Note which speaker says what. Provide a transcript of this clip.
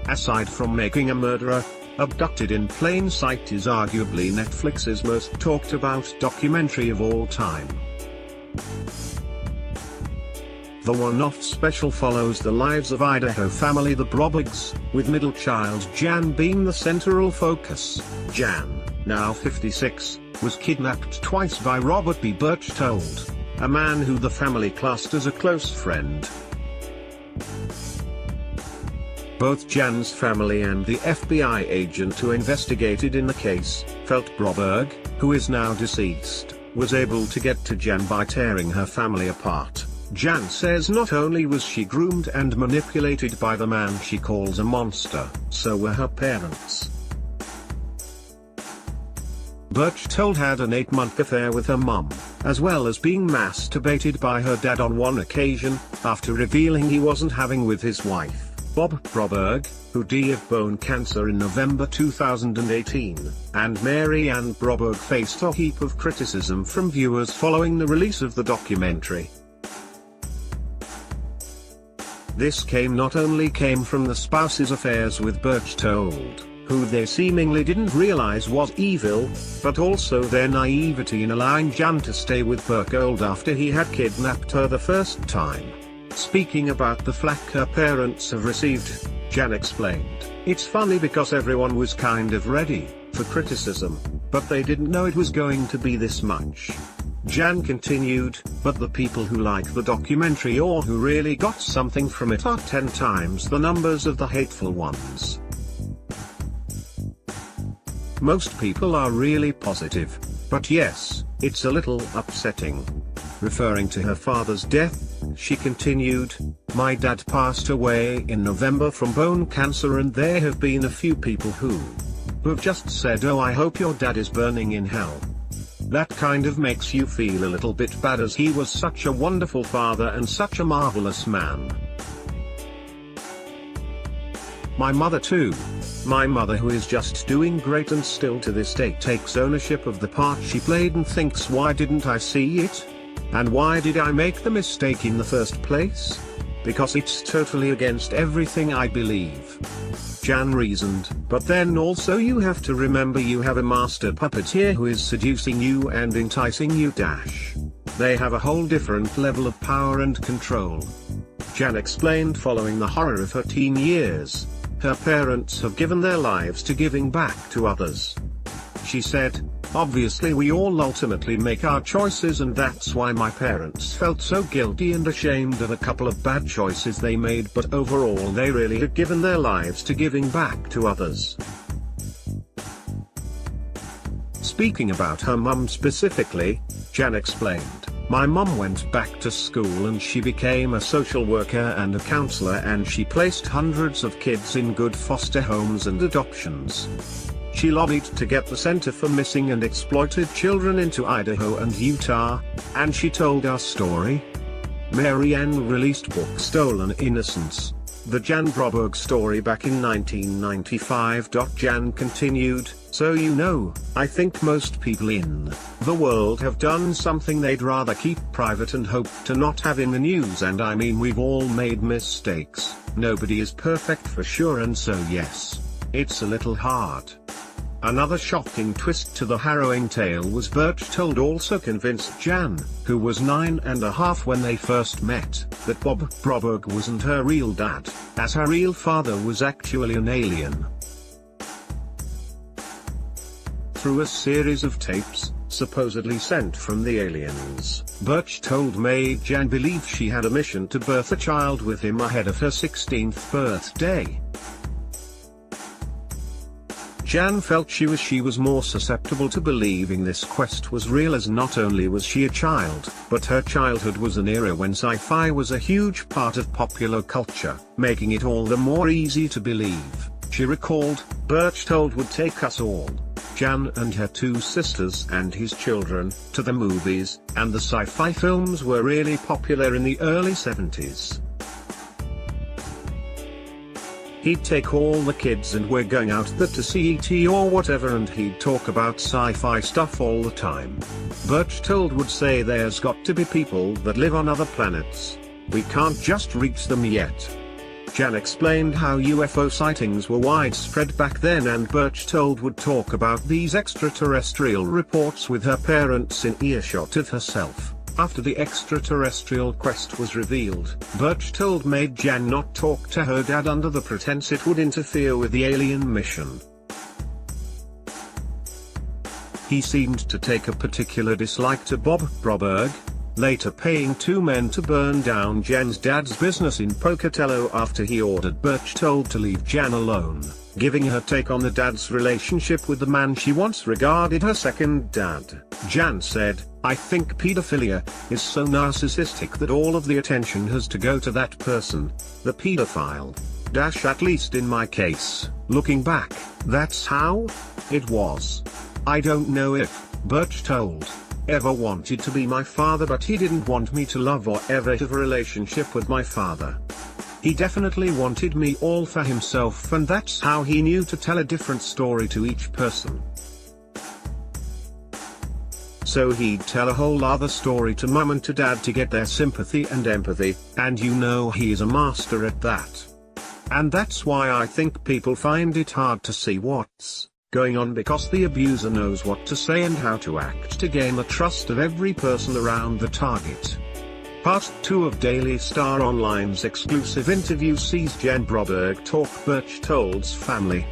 Speaker 1: Aside from making a murderer, Abducted in Plain Sight is arguably Netflix's most talked about documentary of all time. The one-off special follows the lives of Idaho family the Brobergs, with middle child Jan being the central focus. Jan, now 56, was kidnapped twice by Robert B. Berchtold, a man who the family classed as a close friend. Both Jan's family and the FBI agent who investigated in the case, felt Broberg, who is now deceased, was able to get to Jan by tearing her family apart. Jan says not only was she groomed and manipulated by the man she calls a monster, so were her parents. Berchtold had an 8-month affair with her mum, as well as being masturbated by her dad on one occasion, after revealing he wasn't having with his wife, Bob Broberg, who died of bone cancer in November 2018, and Mary Ann Broberg faced a heap of criticism from viewers following the release of the documentary. This not only came from the spouse's affairs with Berchtold, who they seemingly didn't realize was evil, but also their naivety in allowing Jan to stay with Berchtold after he had kidnapped her the first time. Speaking about the flack her parents have received, Jan explained, "It's funny because everyone was kind of ready for criticism, but they didn't know it was going to be this much." Jan continued, "But the people who like the documentary or who really got something from it are 10 times the numbers of the hateful ones. Most people are really positive, but yes, it's a little upsetting." Referring to her father's death, she continued, "My dad passed away in November from bone cancer, and there have been a few people who've just said, 'Oh, I hope your dad is burning in hell.' That kind of makes you feel a little bit bad, as he was such a wonderful father and such a marvelous man. My mother too. My mother, who is just doing great and still to this day takes ownership of the part she played and thinks, why didn't I see it? And why did I make the mistake in the first place? Because it's totally against everything I believe." Jan reasoned, "But then also you have to remember you have a master puppeteer who is seducing you and enticing you. They have a whole different level of power and control." Jan explained following the horror of her teen years, her parents have given their lives to giving back to others. She said, "Obviously we all ultimately make our choices, and that's why my parents felt so guilty and ashamed of a couple of bad choices they made, but overall they really had given their lives to giving back to others." Speaking about her mum specifically, Jan explained, "My mum went back to school and she became a social worker and a counselor, and she placed hundreds of kids in good foster homes and adoptions. She lobbied to get the Center for Missing and Exploited Children into Idaho and Utah, and she told our story." Mary Ann released book Stolen Innocence, the Jan Broberg story, back in 1995. Jan continued, "So you know, I think most people in the world have done something they'd rather keep private and hope to not have in the news, and I mean, we've all made mistakes, nobody is perfect for sure, and so yes, it's a little hard." Another shocking twist to the harrowing tale was Berchtold also convinced Jan, who was 9.5 when they first met, that Bob Broberg wasn't her real dad, as her real father was actually an alien. Through a series of tapes, supposedly sent from the aliens, Berchtold made Jan believe she had a mission to birth a child with him ahead of her 16th birthday. Jan felt she was more susceptible to believing this quest was real, as not only was she a child, but her childhood was an era when sci-fi was a huge part of popular culture, making it all the more easy to believe. She recalled, "Berchtold would take us all, Jan and her 2 sisters and his children, to the movies, and the sci-fi films were really popular in the early 70s. He'd take all the kids and we're going out there to see E.T. or whatever, and he'd talk about sci-fi stuff all the time. Berchtold would say there's got to be people that live on other planets. We can't just reach them yet. Jan explained how UFO sightings were widespread back then, and Berchtold would talk about these extraterrestrial reports with her parents in earshot of herself. After the extraterrestrial quest was revealed, Berchtold made Jan not talk to her dad under the pretense it would interfere with the alien mission. He seemed to take a particular dislike to Bob Broberg, later paying 2 men to burn down Jan's dad's business in Pocatello after he ordered Berchtold to leave Jan alone, giving her take on the dad's relationship with the man she once regarded her second dad. Jan said, "I think pedophilia is so narcissistic that all of the attention has to go to that person, the pedophile. At least in my case, looking back, that's how it was. I don't know if Berchtold ever wanted to be my father, but he didn't want me to love or ever have a relationship with my father. He definitely wanted me all for himself, and that's how he knew to tell a different story to each person. So he'd tell a whole other story to mum and to dad to get their sympathy and empathy, and you know he's a master at that. And that's why I think people find it hard to see what's going on, because the abuser knows what to say and how to act to gain the trust of every person around the target." Part 2 of Daily Star Online's exclusive interview sees Jan Broberg talk Berchtold's family.